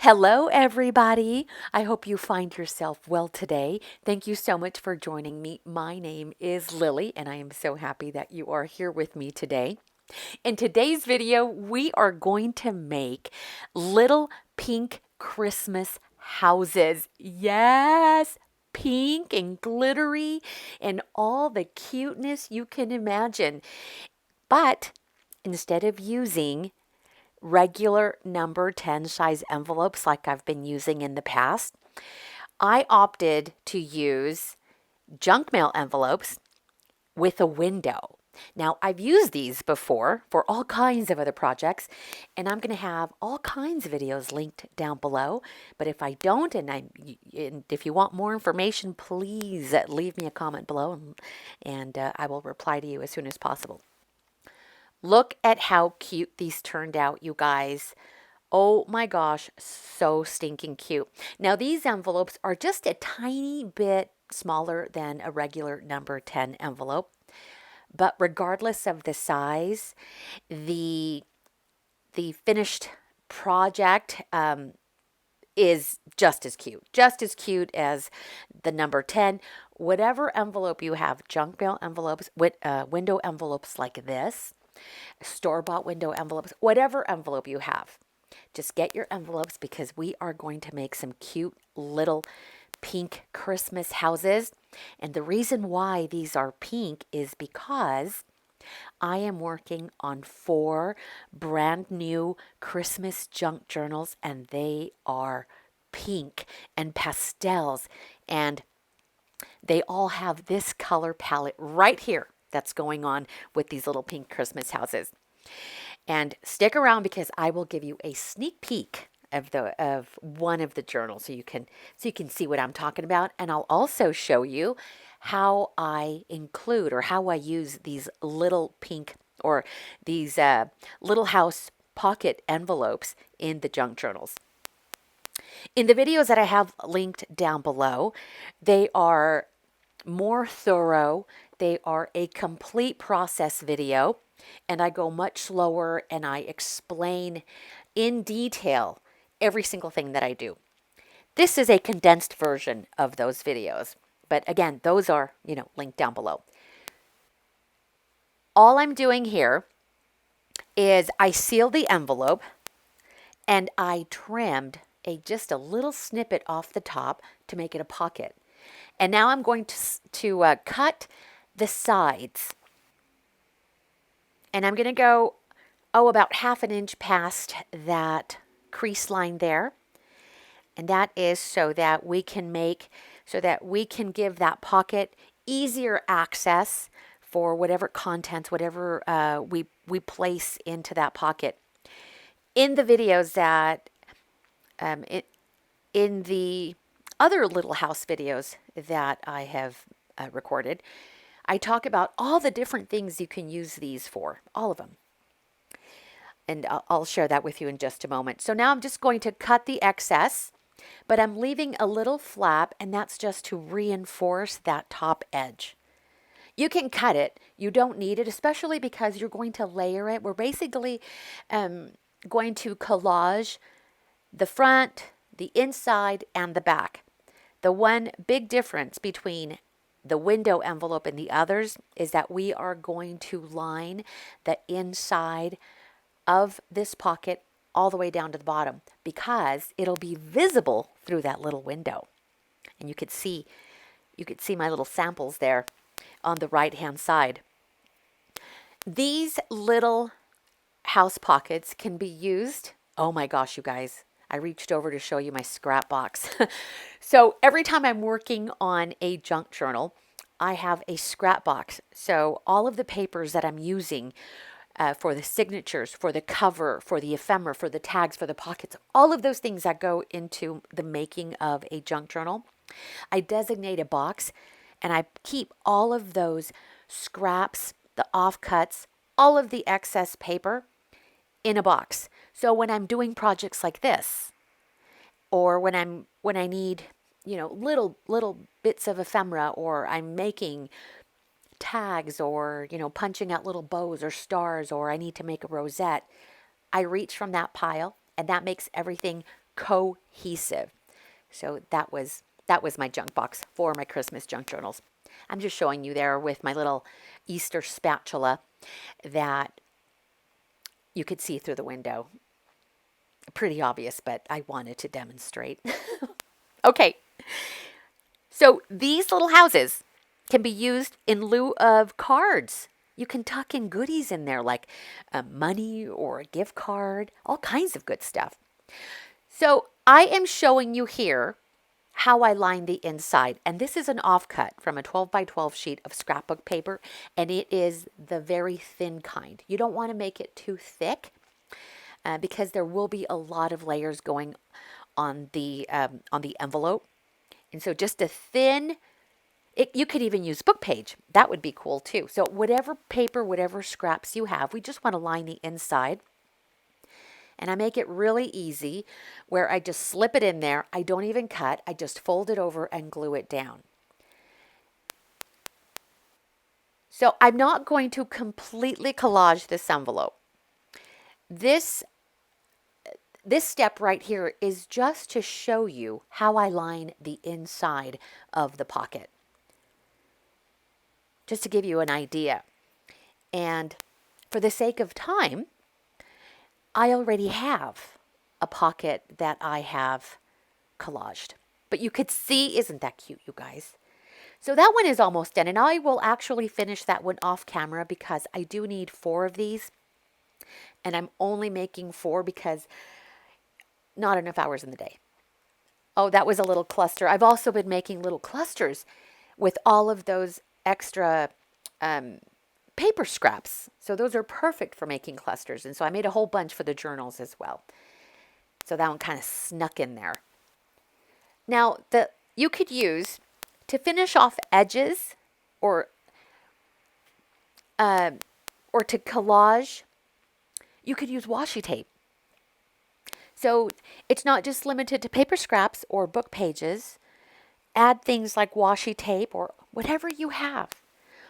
Hello, everybody. I hope you find yourself well today. Thank you so much for joining me. My name is Lily, and I am so happy that you are here with me today. In today's video, we are going to make little pink Christmas houses. Yes, pink and glittery and all the cuteness you can imagine. But instead of using regular number 10 size envelopes like I've been using in the past, I opted to use junk mail envelopes with a window. Now, I've used these before for all kinds of other projects, and I'm going to have all kinds of videos linked down below. But if I don't, and if you want more information, please leave me a comment below, and I will reply to you as soon as possible. Look at how cute these turned out, you guys. Oh my gosh, so stinking cute. Now, these envelopes are just a tiny bit smaller than a regular number 10 envelope. But regardless of the size, the finished project is just as cute as the number 10. Whatever envelope you have, junk mail envelopes, window envelopes like this, store-bought window envelopes, whatever envelope you have, just get your envelopes because we are going to make some cute little pink Christmas houses. And the reason why these are pink is because I am working on 4 brand new Christmas junk journals, and they are pink and pastels, and they all have this color palette right here that's going on with these little pink Christmas houses. And stick around because I will give you a sneak peek of one of the journals so you can see what I'm talking about, and I'll also show you how I include or how I use these little pink or these little house pocket envelopes in the junk journals. In the videos that I have linked down below, they are more thorough. They are a complete process video, and I go much slower and I explain in detail every single thing that I do. This is a condensed version of those videos, but again, those are, linked down below. All I'm doing here is I seal the envelope and I trimmed just a little snippet off the top to make it a pocket. And now I'm going to cut the sides. And I'm going to go, about 1/2 inch past that crease line there. And that is so that we can give that pocket easier access for whatever contents, whatever we place into that pocket. In the videos that, in the other little house videos that I have recorded, I talk about all the different things you can use these for, all of them. And I'll share that with you in just a moment. So now I'm just going to cut the excess, but I'm leaving a little flap, and that's just to reinforce that top edge. You can cut it. You don't need it, especially because you're going to layer it. We're basically going to collage the front, the inside, and the back. The one big difference between the window envelope and the others is that we are going to line the inside of this pocket all the way down to the bottom because it'll be visible through that little window. And you could see my little samples there on the right hand side. These little house pockets can be used. Oh my gosh, you guys. I reached over to show you my scrap box. So every time I'm working on a junk journal, I have a scrap box. So all of the papers that I'm using for the signatures, for the cover, for the ephemera, for the tags, for the pockets, all of those things that go into the making of a junk journal, I designate a box and I keep all of those scraps, the offcuts, all of the excess paper in a box. So when I'm doing projects like this, or when I need, little bits of ephemera, or I'm making tags, or, punching out little bows or stars, or I need to make a rosette, I reach from that pile, and that makes everything cohesive. So that was my junk box for my Christmas junk journals. I'm just showing you there with my little Easter spatula that you could see through the window. Pretty obvious, but I wanted to demonstrate. Okay, so these little houses can be used in lieu of cards. You can tuck in goodies in there like money or a gift card, all kinds of good stuff. So I am showing you here how I line the inside. And this is an offcut from a 12 by 12 sheet of scrapbook paper. And it is the very thin kind. You don't want to make it too thick because there will be a lot of layers going on the envelope. And so just a thin, you could even use book page. That would be cool too. So whatever paper, whatever scraps you have, we just want to line the inside. And I make it really easy where I just slip it in there. I don't even cut. I just fold it over and glue it down. So I'm not going to completely collage this envelope. This step right here is just to show you how I line the inside of the pocket. Just to give you an idea. And for the sake of time, I already have a pocket that I have collaged. But you could see, isn't that cute, you guys? So that one is almost done, and I will actually finish that one off camera because I do need 4 of these. And I'm only making 4 because not enough hours in the day. Oh, that was a little cluster. I've also been making little clusters with all of those extra paper scraps. So those are perfect for making clusters. And so I made a whole bunch for the journals as well. So that one kind of snuck in there. Now, you could use, to finish off edges or to collage, you could use washi tape. So it's not just limited to paper scraps or book pages. Add things like washi tape or whatever you have.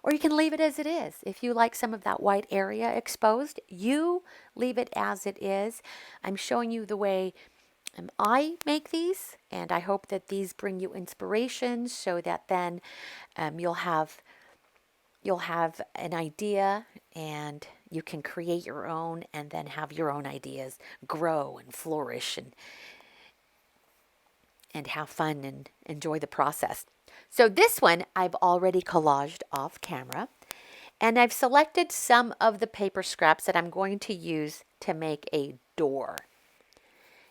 Or you can leave it as it is. If you like some of that white area exposed, you leave it as it is. I'm showing you the way I make these, and I hope that these bring you inspiration so that then you'll have an idea and you can create your own and then have your own ideas grow and flourish and have fun and enjoy the process. So this one I've already collaged off camera, and I've selected some of the paper scraps that I'm going to use to make a door.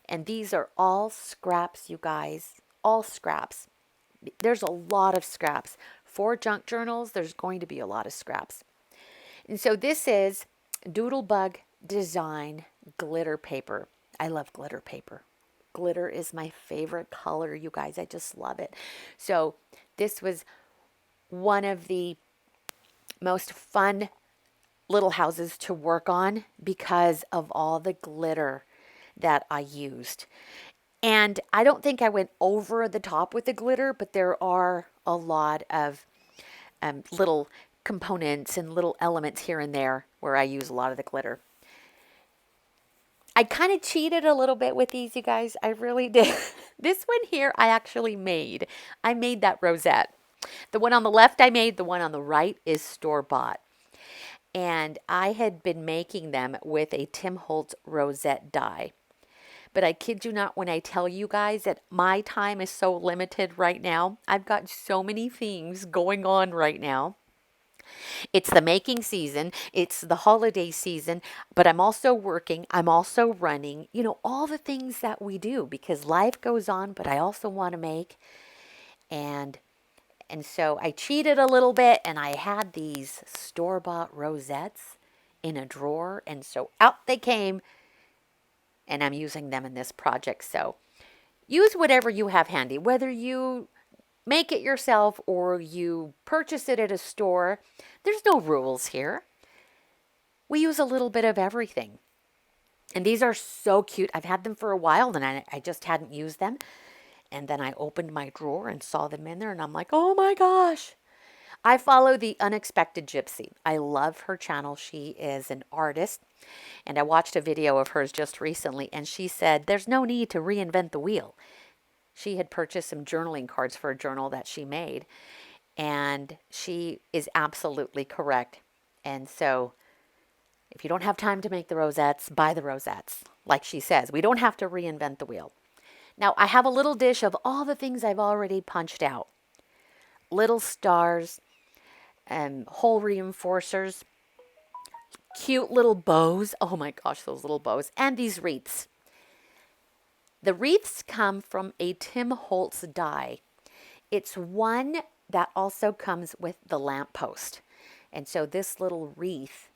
And these are all scraps, you guys, all scraps. There's a lot of scraps. For junk journals, there's going to be a lot of scraps. And so this is Doodlebug Design glitter paper. I love glitter paper. Glitter is my favorite color, you guys. I just love it. So this was one of the most fun little houses to work on because of all the glitter that I used. And I don't think I went over the top with the glitter, but there are a lot of little components and little elements here and there where I use a lot of the glitter. I kind of cheated a little bit with these, you guys. I really did. This one here I actually made. I made that rosette. The one on the left I made. The one on the right is store-bought. And I had been making them with a Tim Holtz rosette die. But I kid you not when I tell you guys that my time is so limited right now. I've got so many things going on right now. It's the making season, it's the holiday season, but I'm also working, I'm also running, all the things that we do because life goes on, but I also want to make. And so I cheated a little bit and I had these store-bought rosettes in a drawer, and so out they came, and I'm using them in this project. So use whatever you have handy, whether you make it yourself or you purchase it at a store. There's no rules here. We use a little bit of everything. And these are so cute. I've had them for a while and I just hadn't used them. And then I opened my drawer and saw them in there and I'm like, oh my gosh. I follow the Unexpected Gypsy. I love her channel. She is an artist And I watched a video of hers just recently, and she said there's no need to reinvent the wheel. She had purchased some journaling cards for a journal that she made, and she is absolutely correct. And so, if you don't have time to make the rosettes, buy the rosettes. Like she says, we don't have to reinvent the wheel. Now, I have a little dish of all the things I've already punched out: little stars, hole reinforcers, cute little bows. Oh my gosh, those little bows. And these wreaths. The wreaths come from a Tim Holtz die. It's one that also comes with the lamppost. And so this little wreath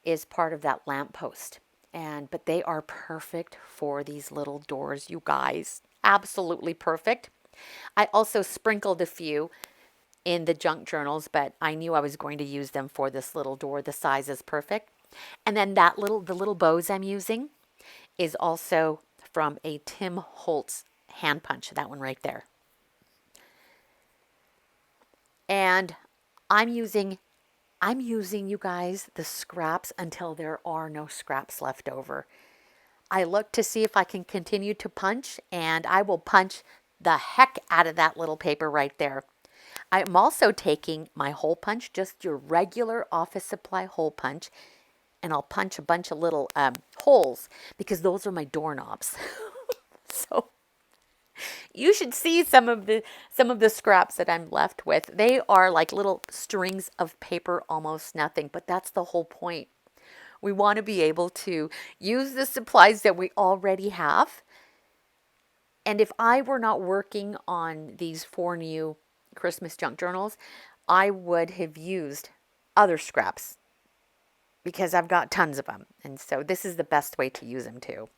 is part of that lamppost. But they are perfect for these little doors, you guys. Absolutely perfect. I also sprinkled a few in the junk journals, but I knew I was going to use them for this little door. The size is perfect. And then the little bows I'm using is also from a Tim Holtz hand punch, that one right there. And I'm using you guys the scraps until there are no scraps left over. I look to see if I can continue to punch, and I will punch the heck out of that little paper right there. I'm also taking my hole punch, just your regular office supply hole punch, and I'll punch a bunch of little holes because those are my doorknobs. So you should see some of the scraps that I'm left with. They are like little strings of paper, almost nothing, but that's the whole point. We want to be able to use the supplies that we already have. And if I were not working on these 4 new Christmas junk journals, I would have used other scraps because I've got tons of them. And so this is the best way to use them too.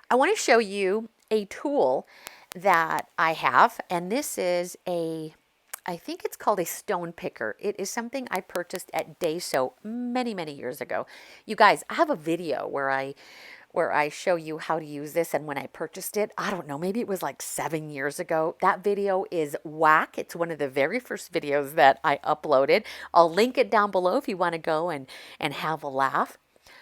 I want to show you a tool that I have, and this is I think it's called a stone picker. It is something I purchased at Daiso many, many years ago. You guys, I have a video where I show you how to use this, and when I purchased it, I don't know, maybe it was like 7 years ago. That video is whack. It's one of the very first videos that I uploaded. I'll link it down below if you want to go and have a laugh.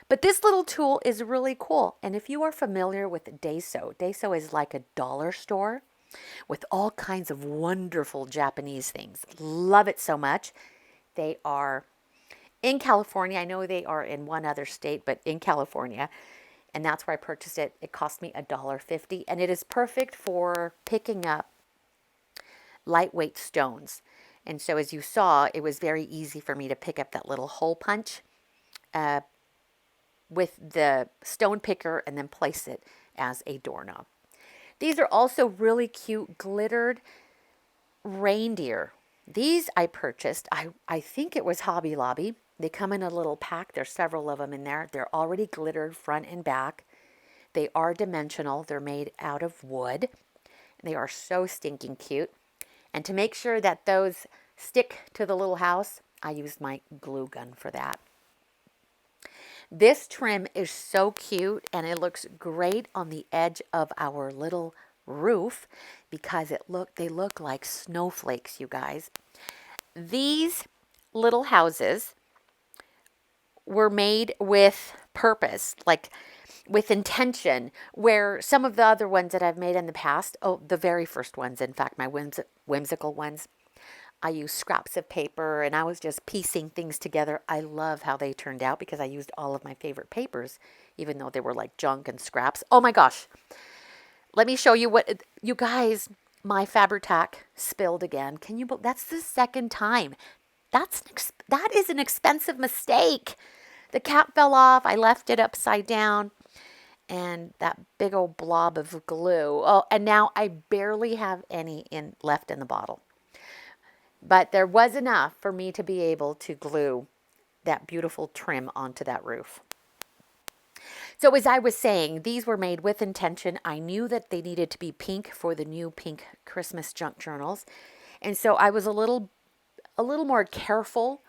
But this little tool is really cool. And if you are familiar with Daiso, Daiso is like a dollar store with all kinds of wonderful Japanese things. Love it so much. They are in California. I know they are in one other state, but in California. And that's where I purchased it. It cost me $1.50. And it is perfect for picking up lightweight stones. And so as you saw, it was very easy for me to pick up that little hole punch with the stone picker and then place it as a doorknob. These are also really cute glittered reindeer. These I purchased, I think it was Hobby Lobby. They come in a little pack. There's several of them in there. They're already glittered front and back. They are dimensional. They're made out of wood. They are so stinking cute. And to make sure that those stick to the little house, I used my glue gun for that. This trim is so cute, and it looks great on the edge of our little roof because they look like snowflakes, you guys. These little houses were made with purpose, like with intention, where some of the other ones that I've made in the past, the very first ones, in fact, my whimsical ones, I used scraps of paper and I was just piecing things together. I love how they turned out because I used all of my favorite papers, even though they were like junk and scraps. Oh my gosh. Let me show you what, you guys, my Fabri-Tac spilled again. That's the second time. That is an expensive mistake. The cap fell off. I left it upside down. And that big old blob of glue. Oh, and now I barely have any left in the bottle. But there was enough for me to be able to glue that beautiful trim onto that roof. So as I was saying, these were made with intention. I knew that they needed to be pink for the new pink Christmas junk journals. And so I was a little more careful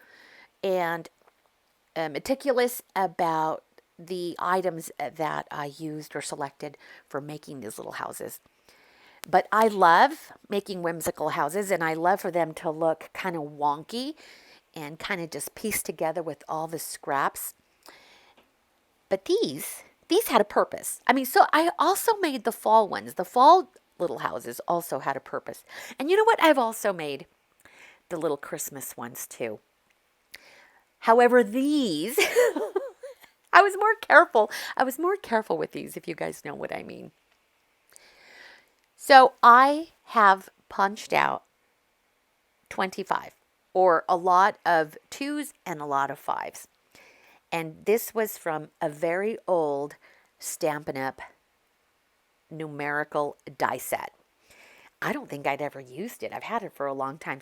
and meticulous about the items that I used or selected for making these little houses. But I love making whimsical houses, and I love for them to look kind of wonky and kind of just pieced together with all the scraps. But these had a purpose. I mean, so I also made the fall ones. The fall little houses also had a purpose. And you know what? I've also made the little Christmas ones too. However, these, I was more careful. I was more careful with these, if you guys know what I mean. So I have punched out 25, or a lot of twos and a lot of fives. And this was from a very old Stampin' Up! Numerical die set. I don't think I'd ever used it. I've had it for a long time.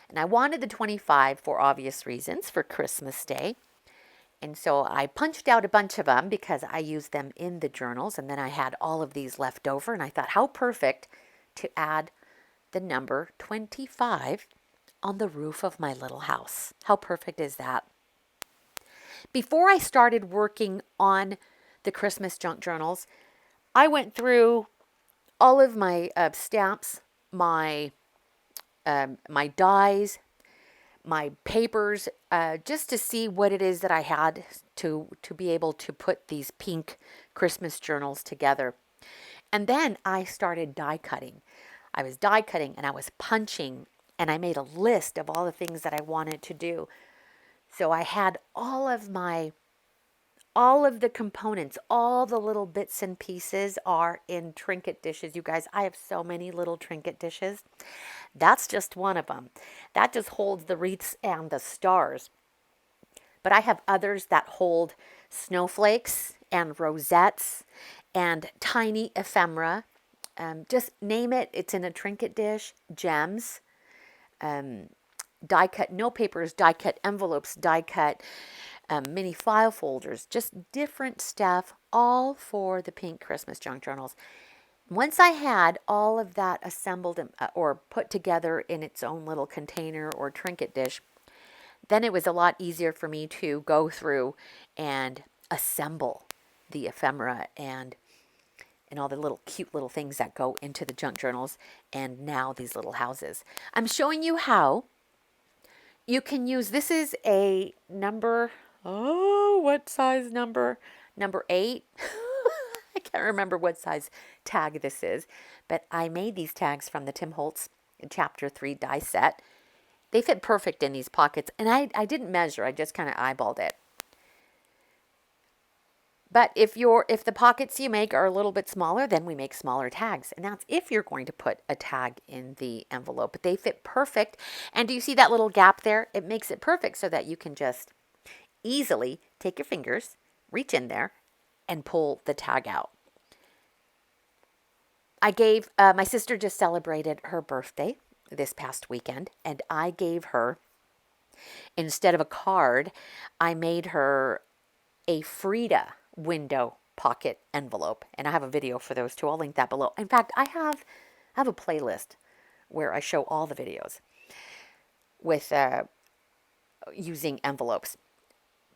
And I wanted the 25 for obvious reasons for Christmas Day. And so I punched out a bunch of them because I used them in the journals. And then I had all of these left over. And I thought, how perfect to add the number 25 on the roof of my little house. How perfect is that? Before I started working on the Christmas junk journals, I went through all of my stamps, my dies, my papers, just to see what it is that I had to be able to put these pink Christmas journals together. And then I started die cutting. I was die cutting and I was punching, and I made a list of all the things that I wanted to do. So I had all of the components, all the little bits and pieces are in trinket dishes. You guys, I have so many little trinket dishes. That's just one of them. That just holds the wreaths and the stars. But I have others that hold snowflakes and rosettes and tiny ephemera. Just name it. It's in a trinket dish. Gems. Die cut no papers, die cut envelopes, die cut mini file folders, just different stuff, all for the pink Christmas junk journals. Once I had all of that assembled or put together in its own little container or trinket dish, then it was a lot easier for me to go through and assemble the ephemera and all the little cute little things that go into the junk journals and now these little houses. I'm showing you how you can use, this is a number, what size number? Number 8. I can't remember what size tag this is, but I made these tags from the Tim Holtz Chapter 3 die set. They fit perfect in these pockets, and I didn't measure, I just kind of eyeballed it. But if the pockets you make are a little bit smaller, then we make smaller tags. And that's if you're going to put a tag in the envelope. But they fit perfect. And do you see that little gap there? It makes it perfect so that you can just easily take your fingers, reach in there, and pull the tag out. I gave, my sister just celebrated her birthday this past weekend. And I gave her, instead of a card, I made her a Frida window pocket envelope, and I have a video for those too. I'll link that below. In fact, I have a playlist where I show all the videos with using envelopes.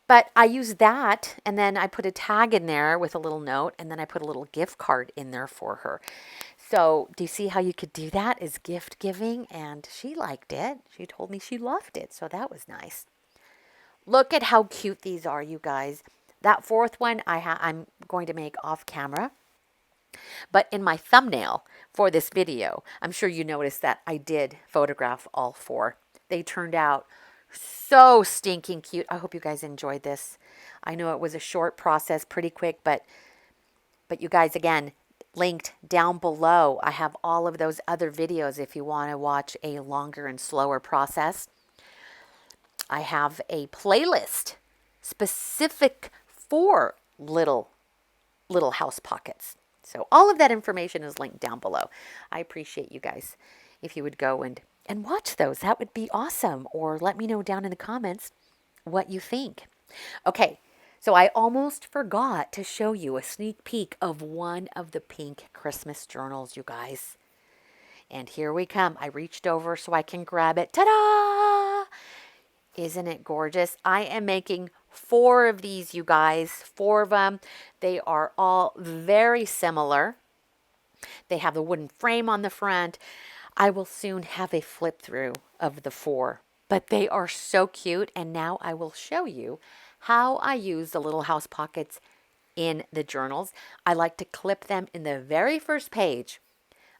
But I use that, and then I put a tag in there with a little note, and then I put a little gift card in there for her. So do you see how you could do that as gift giving? And she liked it. She told me she loved it, so that was nice. Look at how cute these are, you guys. That fourth one I'm going to make off camera. But in my thumbnail for this video, I'm sure you noticed that I did photograph all 4. They turned out so stinking cute. I hope you guys enjoyed this. I know it was a short process, pretty quick, but you guys, again, linked down below. I have all of those other videos if you want to watch a longer and slower process. I have a playlist specific for little house pockets. So all of that information is linked down below. I appreciate you guys if you would go and watch those. That would be awesome. Or let me know down in the comments what you think. Okay, so I almost forgot to show you a sneak peek of one of the pink Christmas journals, you guys. And here we come. I reached over so I can grab it. Ta-da! Isn't it gorgeous? I am making 4 of these, you guys. 4 of them. They are all very similar. They have the wooden frame on the front. I will soon have a flip through of the 4. But they are so cute. And now I will show you how I use the little house pockets in the journals. I like to clip them in the very first page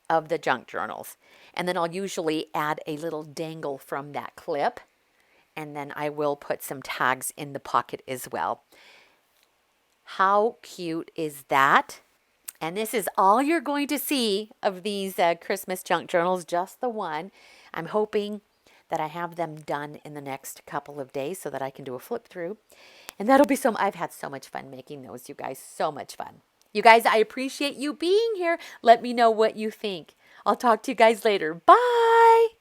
of the junk journals. And then I'll usually add a little dangle from that clip. And then I will put some tags in the pocket as well. How cute is that? And this is all you're going to see of these Christmas junk journals, just the one. I'm hoping that I have them done in the next couple of days so that I can do a flip through. And that'll be I've had so much fun making those, you guys. So much fun. You guys, I appreciate you being here. Let me know what you think. I'll talk to you guys later. Bye.